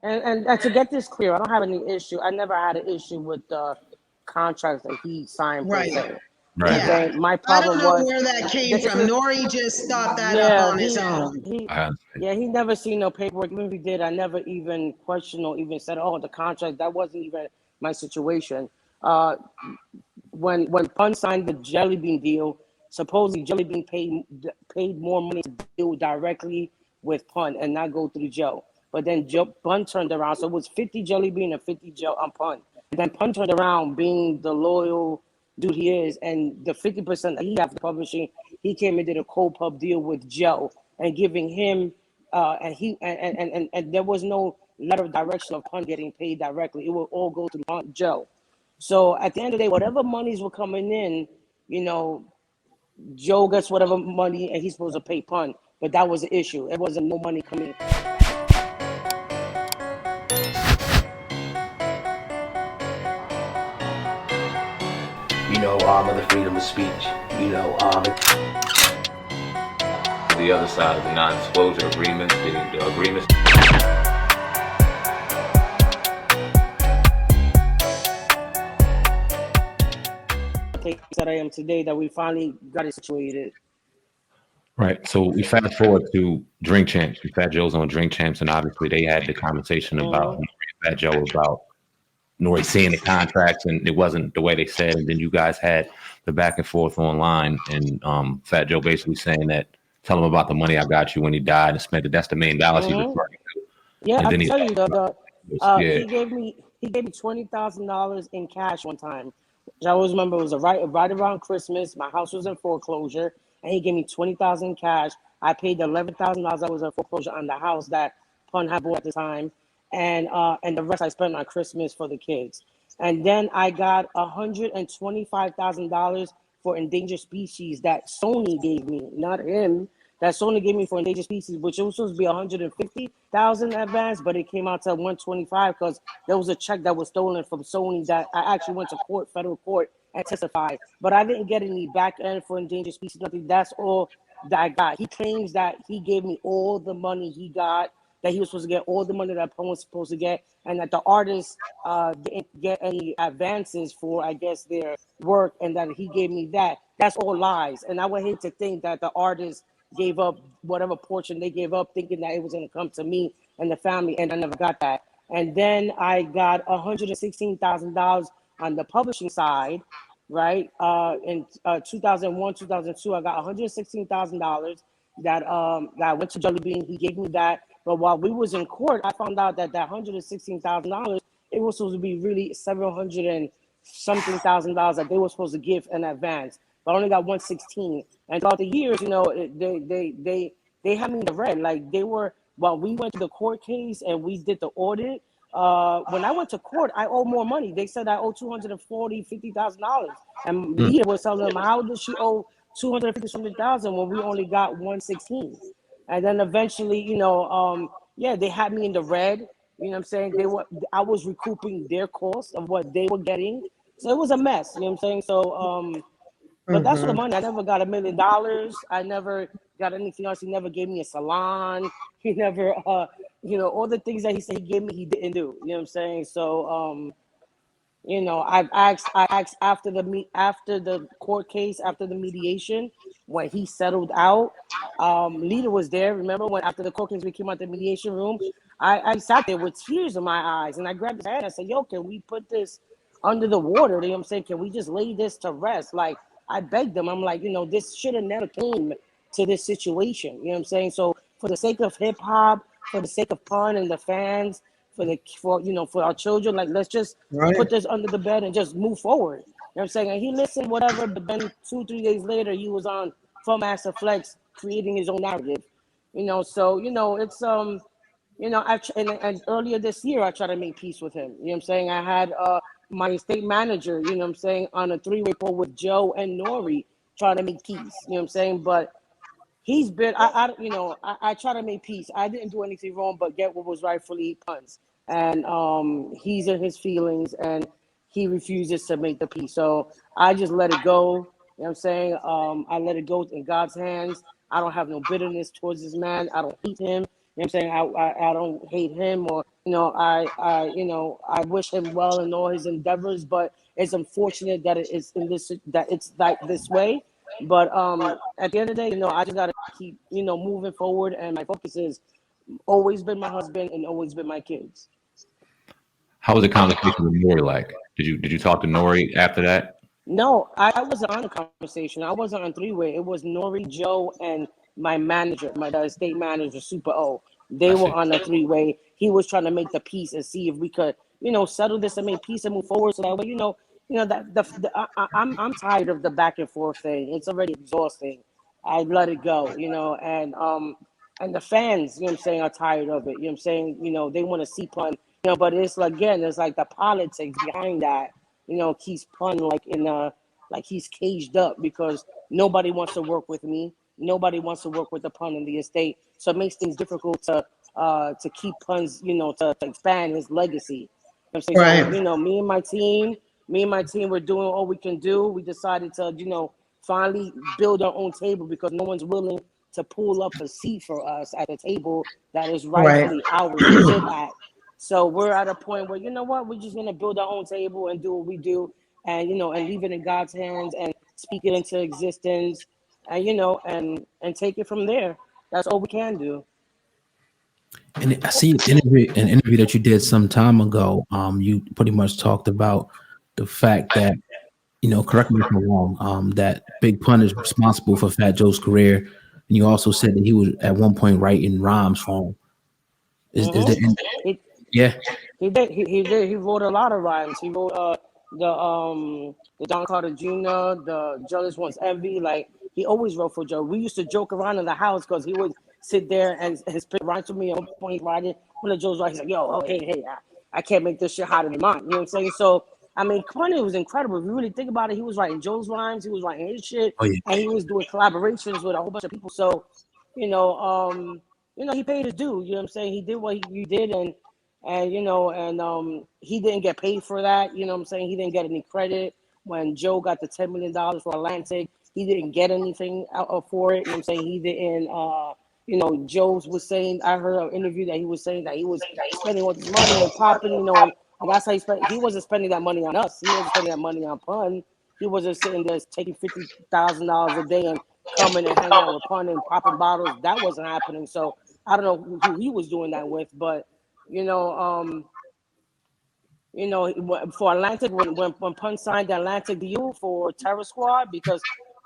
And to get this clear, I don't have any issue. I never had an issue with the contracts that he signed per se. Right. Okay, my I don't problem know was where that came from. Nori just thought that up yeah, on his own. he never seen no paperwork. Even if he did, I never even questioned or even said, "Oh, the contract." That wasn't even my situation. When Pun signed the Jelly Bean deal, supposedly Jelly Bean paid more money to deal directly with Pun and not go through Joe. But then Pun turned around, so it was 50 Jelly Bean and 50 Joe on Pun. And then Pun turned around, being the loyal dude he is, and the 50% that he got for publishing, he came and did a co-pub deal with Joe and giving him, and there was no letter of direction of Pun getting paid directly. It would all go through Joe. So at the end of the day, whatever monies were coming in, Joe gets whatever money and he's supposed to pay Pun. But that was the issue. It wasn't no money coming in. Of the freedom of speech, The other side of the non-disclosure agreement, the agreements. That I am today, that we finally got it situated. Right. So we fast forward to Drink Champs. FatJoe's on Drink Champs, and obviously they had the conversation about FatJoe about Nori seeing the contracts, and it wasn't the way they said. And then you guys had the back and forth online, and FatJoe basically saying that, tell him about the money I got you when he died and spent it. That's the $1 million he referring to. Yeah, I can tell you, he gave me $20,000 in cash one time. I always remember it was right around Christmas. My house was in foreclosure, and he gave me $20,000 cash. I paid the $11,000 that was in foreclosure on the house that Pun had bought at the time, and the rest I spent on Christmas for the kids. And then I got $125,000 for endangered species that Sony gave me, not him. That Sony gave me for endangered species, which it was supposed to be $150,000 advance, but it came out to $125 because there was a check that was stolen from Sony that I actually went to court, federal court, and testified. But I didn't get any back end for endangered species, nothing. That's all that I got. He claims that he gave me all the money he got, that he was supposed to get all the money that Pun was supposed to get, and that the artists didn't get any advances for, I guess, their work, and that he gave me that. That's all lies. And I would hate to think that the artists gave up whatever portion they gave up, thinking that it was going to come to me and the family, and I never got that. And then I got $116,000 on the publishing side, right? In 2001, 2002, I got $116,000 that I went to Jelly Bean. He gave me that. But while we was in court, I found out that $116,000, it was supposed to be really $700 and something thousand dollars that they were supposed to give in advance. But I only got 116. And throughout the years, they had me in the red. Like they were, while we went to the court case and we did the audit, when I went to court, I owe more money. They said I owe $250,000. And Leah was telling them, how did she owe $250,000 when we only got 116? And then eventually, they had me in the red. You know what I'm saying? I was recouping their cost of what they were getting. So it was a mess. You know what I'm saying? So, but that's what the money. I never got $1 million. I never got anything else. He never gave me a salon. He never, all the things that he said he gave me, he didn't do. You know what I'm saying? So, I asked after the court case, after the mediation, when he settled out, Lita was there. Remember when after the court case we came out the mediation room? I sat there with tears in my eyes, and I grabbed his hand. I said, "Yo, can we put this under the water?" You know what I'm saying? Can we just lay this to rest? Like I begged them. I'm like, this should have never came to this situation. You know what I'm saying? So for the sake of hip hop, for the sake of Pun and the fans, for our children, like let's just put this under the bed and just move forward. You know what I'm saying? And he listened, whatever, but then 2-3 days later he was on Fun Master Flex creating his own narrative. So it's and earlier this year I tried to make peace with him. You know what I'm saying? I had my estate manager, you know what I'm saying, on a 3-way call with Joe and Nori trying to make peace. You know what I'm saying? But he's been, I try to make peace. I didn't do anything wrong, but get what was rightfully Pun's. And he's in his feelings, and he refuses to make the peace. So I just let it go. You know what I'm saying? I let it go in God's hands. I don't have no bitterness towards this man. I don't hate him. You know what I'm saying? I don't hate him or I wish him well in all his endeavors, but it's unfortunate that it's like this way. But at the end of the day, I just gotta keep, moving forward, and my focus is always been my husband and always been my kids. How was the conversation with Nori like? Did you talk to Nori after that? No, I wasn't on the conversation. I wasn't on three-way. It was Nori, Joe, and my manager, my estate manager, Super O. I They were see. on a three-way. He was trying to make the peace and see if we could, settle this and make peace and move forward. So that way, that I'm tired of the back and forth thing. It's already exhausting. I let it go, and the fans, what I'm saying, are tired of it. I'm saying, they want to see Pun, but it's like, again, it's like the politics behind that, keeps Pun like he's caged up because nobody wants to work with me. Nobody wants to work with the Pun in the estate. So it makes things difficult to keep Pun's, to expand his legacy. I'm saying, so, Right. me and my team, we're doing all we can do. We decided to, finally build our own table because no one's willing to pull up a seat for us at a table that is Right. rightfully ours to sit at. So we're at a point where, we're just gonna build our own table and do what we do, and and leave it in God's hands and speak it into existence, and and take it from there. That's all we can do. And I see an interview that you did some time ago. You pretty much talked about the fact that, correct me if I'm wrong, that Big Pun is responsible for Fat Joe's career, and you also said that he was at one point writing rhymes for him. Is there? Mm-hmm. He, Yeah. he did. He did. He wrote a lot of rhymes. He wrote the Don Carter Jr., the Jealous One's Envy. Like, he always wrote for Joe. We used to joke around in the house because he would sit there and spit rhymes with me. At one point, he's writing. One of Joe's writing, he's like, "Yo, okay, hey, I can't make this shit hotter than mine." You know what I'm saying? So I mean, Kanye was incredible. If you really think about it, he was writing Joe's rhymes, he was writing his shit, Oh yeah. and he was doing collaborations with a whole bunch of people. So, you know, um, he paid his due. You know what I'm saying? He did what he did, and he didn't get paid for that. You know what I'm saying? He didn't get any credit when Joe got the $10 million for Atlantic. He didn't get anything out for it. You know what I'm saying? He didn't. Joe was saying. I heard an interview that he was saying that he was spending all this money and popping. And that's how he spent. He wasn't spending that money on us. He wasn't spending that money on Pun. He wasn't sitting there taking $50,000 a day and coming and hanging out with Pun and popping bottles. That wasn't happening. So I don't know who he was doing that with, but you know, um, for Atlantic, when Pun signed the Atlantic deal for Terror Squad, because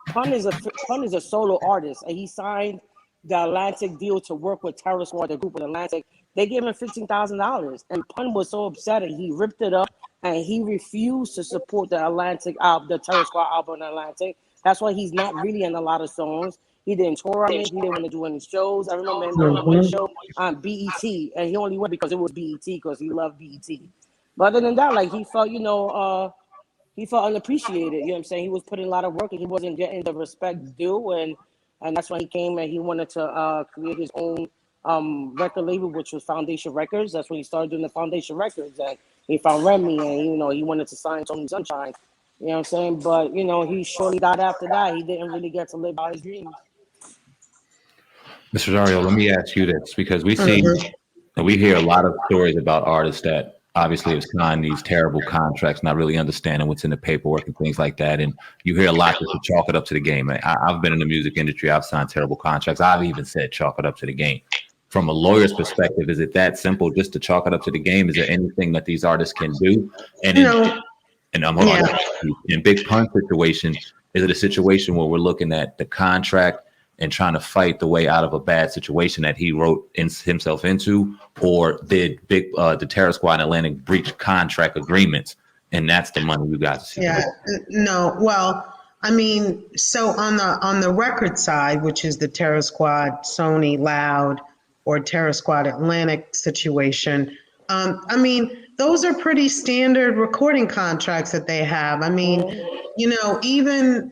Pun is a solo artist, and he signed the Atlantic deal to work with Terror Squad, the group with Atlantic. They gave him $15,000, and Pun was so upset, and he ripped it up, and he refused to support the Atlantic album, the Terror Squad album, Atlantic. That's why he's not really in a lot of songs. He didn't tour on it. He didn't want to do any shows. I remember him doing one Mhm. show on BET, and he only went because it was BET because he loved BET. But other than that, like, he felt unappreciated. You know what I'm saying? He was putting a lot of work and he wasn't getting the respect due, and that's why he came and he wanted to create his own record label, which was Foundation Records. That's when he started doing the Foundation Records, and he found Remy, and he wanted to sign Tony Sunshine. You know what I'm saying? But he shortly died after that. He didn't really get to live out his dreams. Mr. Dario, let me ask you this because we see Mhm. and we hear a lot of stories about artists that obviously have signed these terrible contracts, not really understanding what's in the paperwork and things like that. And you hear a lot that you chalk it up to the game. I've been in the music industry. I've signed terrible contracts. I've even said chalk it up to the game. From a lawyer's perspective, is it that simple just to chalk it up to the game? Is there anything that these artists can do? And No. hold on, Yeah. in Big Pun situation, is it a situation where we're looking at the contract and trying to fight the way out of a bad situation that he wrote himself into, or did the Terror Squad and Atlantic breach contract agreements, and that's the money you guys see? Yeah. No. Well, I mean, so on the record side, which is the Terror Squad, Sony, Loud, or Terror Squad Atlantic situation, I mean, those are pretty standard recording contracts that they have. I mean, even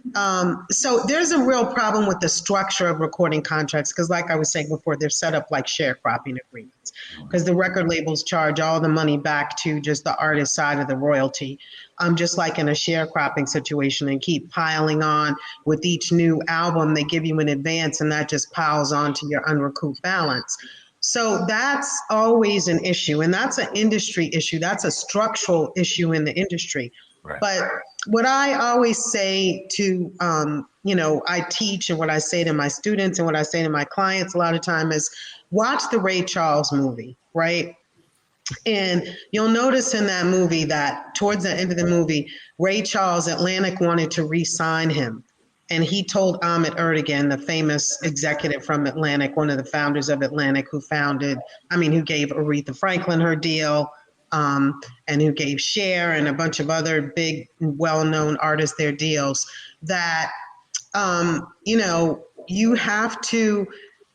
so there's a real problem with the structure of recording contracts because, like I was saying before, they're set up like sharecropping agreements because the record labels charge all the money back to just the artist side of the royalty, just like in a sharecropping situation, and keep piling on with each new album they give you in advance, and that just piles on to your unrecouped balance. So that's always an issue, and that's an industry issue. That's a structural issue in the industry. Right. But what I always say to, I teach, and what I say to my students and what I say to my clients a lot of time is watch the Ray Charles movie, right? And you'll notice in that movie that towards the end of the movie, Ray Charles, Atlantic wanted to re-sign him. And he told Ahmet Ertegun, the famous executive from Atlantic, one of the founders of Atlantic, who gave Aretha Franklin her deal, and who gave Cher and a bunch of other big, well-known artists their deals, that, you have to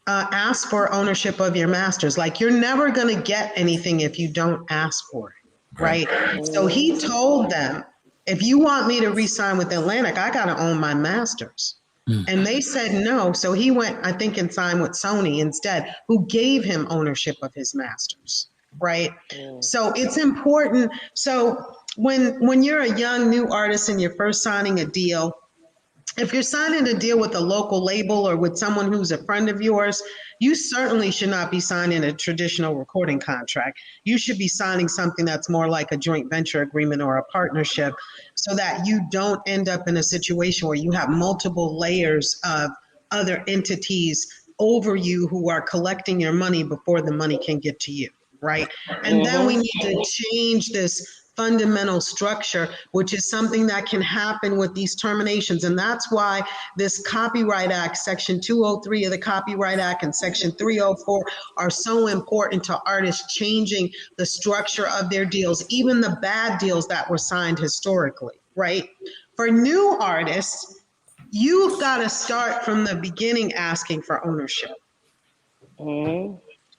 ask for ownership of your masters. Like, you're never going to get anything if you don't ask for it, right? So he told them, if you want me to re-sign with Atlantic, I got to own my masters. And they said no. So he went, I think, and signed with Sony instead, who gave him ownership of his masters, right? So it's important. So when you're a young new artist and you're first signing a deal, if you're signing a deal with a local label or with someone who's a friend of yours, you certainly should not be signing a traditional recording contract. You should be signing something that's more like a joint venture agreement or a partnership, so that you don't end up in a situation where you have multiple layers of other entities over you who are collecting your money before the money can get to you, right? And then we need to change this fundamental structure, which is something that can happen with these terminations. And that's why this Copyright Act, Section 203 of the Copyright Act and Section 304 are so important to artists changing the structure of their deals, even the bad deals that were signed historically, right? For new artists, you've got to start from the beginning asking for ownership.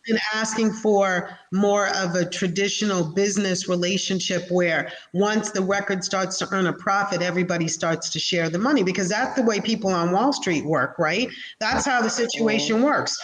And asking for more of a traditional business relationship where once the record starts to earn a profit, everybody starts to share the money, because that's the way people on Wall Street work, right? That's how the situation works.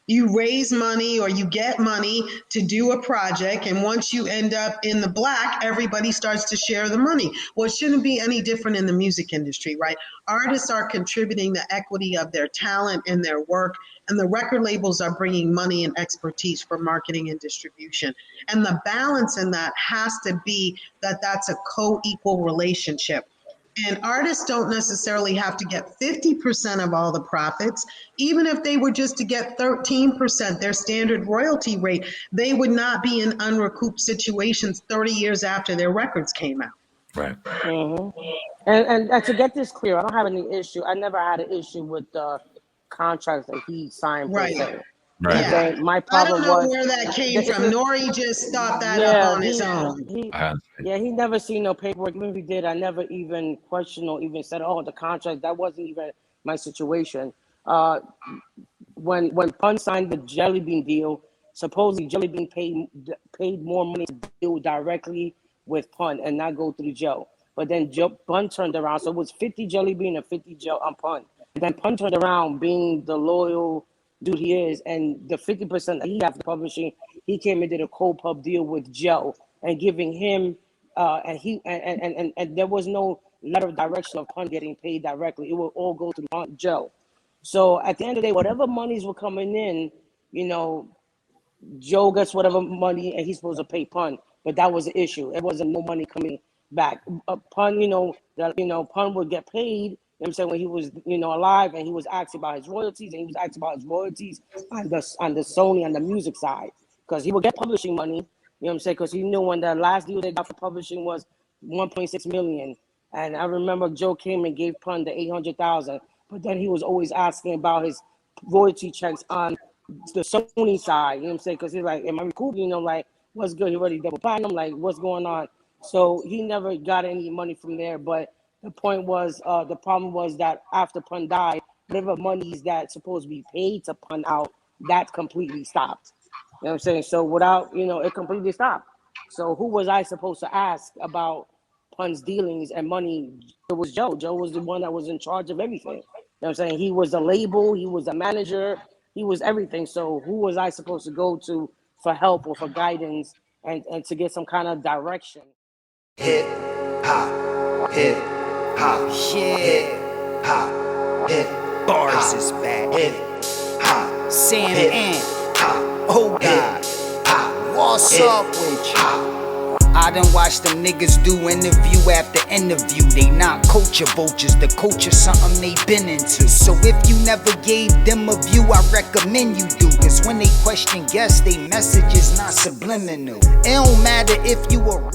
You raise money or you get money to do a project, and once you end up in the black, everybody starts to share the money. Well, it shouldn't be any different in the music industry, right? Artists are contributing the equity of their talent and their work, and the record labels are bringing money and expertise for marketing and distribution. And the balance in that has to be that that's a co-equal relationship. And artists don't necessarily have to get 50% of all the profits. Even if they were just to get 13%, their standard royalty rate, they would not be in unrecouped situations 30 years after their records came out. Right. And to get this clear, I don't have any issue. I never had an issue with the contracts that he signed per se. Right. Yeah. My I problem don't know was where that came from. Nori just thought that up on his own. He never seen no paperwork. Even if he did, I never even questioned or even said, "Oh, the contract." That wasn't even my situation. When Pun signed the Jelly Bean deal, supposedly Jelly Bean paid more money to deal directly with Pun and not go through Joe. But then Pun turned around, so it was 50 Jelly Bean and 50 Joe on Pun. And then Pun turned around, being the loyal dude he is, and the 50% that he has the publishing, he came and did a co-pub deal with Joe and giving him and there was no letter of direction of Pun getting paid directly. It will all go through Joe. So at the end of the day, whatever monies were coming in, Joe gets whatever money and he's supposed to pay Pun. But that was the issue. It wasn't no money coming back. Pun, Pun would get paid. You know what I'm saying, when he was, alive, and he was asked about his royalties, and he was asked about his royalties on the Sony and the music side, because he would get publishing money. You know what I'm saying? Because he knew when the last deal they got for publishing was 1.6 million, and I remember Joe came and gave Pun the 800,000, but then he was always asking about his royalty checks on the Sony side. You know what I'm saying? Because he's like, "Am I recouping?" Like, what's good? He already double platinum. Like, what's going on? So he never got any money from there, but. The point was, the problem was that after Pun died, whatever monies that's supposed to be paid to Pun out, that completely stopped. You know what I'm saying? So without, it completely stopped. So who was I supposed to ask about Pun's dealings and money? It was Joe. Joe was the one that was in charge of everything. You know what I'm saying? He was the label, he was the manager, he was everything. So who was I supposed to go to for help or for guidance and to get some kind of direction? Hip hop, hip hop, hip hop, hip Bars is back. hip hop, Sam hip and hop, Oh God, what's up with you? I done watched them niggas do interview after interview. They not culture vultures, the culture something they been into. So if you never gave them a view, I recommend you do. Cause when they question guests, they message is not subliminal. It don't matter if you a rookie.